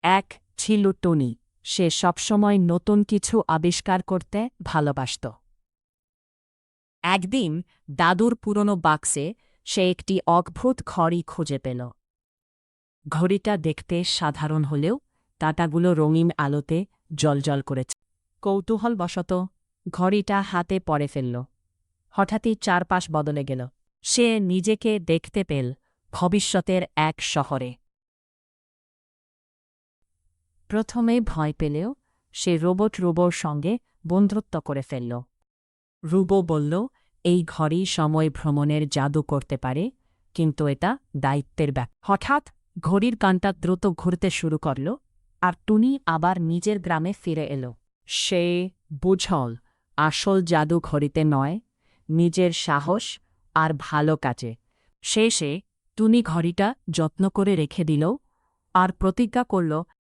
এক ছিল টনি। সে সবসময় নতুন কিছু আবিষ্কার করতে ভালোবাসত। একদিন দাদুর পুরনো বাক্সে সে একটি অদ্ভুত ঘড়ি খুঁজে পেল। ঘড়িটা দেখতে সাধারণ হলেও কাঁটাগুলো রঙিন আলোতে জ্বলজ্বল করেছে। কৌতূহলবশত ঘড়িটা হাতে পড়ে ফেলল। হঠাৎই চারপাশ বদলে গেল। সে নিজেকে দেখতে পেল ভবিষ্যতের এক শহরে। প্রথমে ভয় পেলেও সে রোবোর সঙ্গে বন্ধুত্ব করে ফেলল। রুবো বলল, এই ঘড়ি সময় ভ্রমণের জাদু করতে পারে, কিন্তু এটা দায়িত্বের ব্যাপার। হঠাৎ ঘড়ির কাঁটা দ্রুত ঘুরতে শুরু করল, আর টুনি আবার নিজের গ্রামে ফিরে এল। সে বুঝল আসল জাদু ঘড়িতে নয়, নিজের সাহস আর ভালো কাজে। শেষে টুনি ঘড়িটা যত্ন করে রেখে দিল আর প্রতিজ্ঞা করল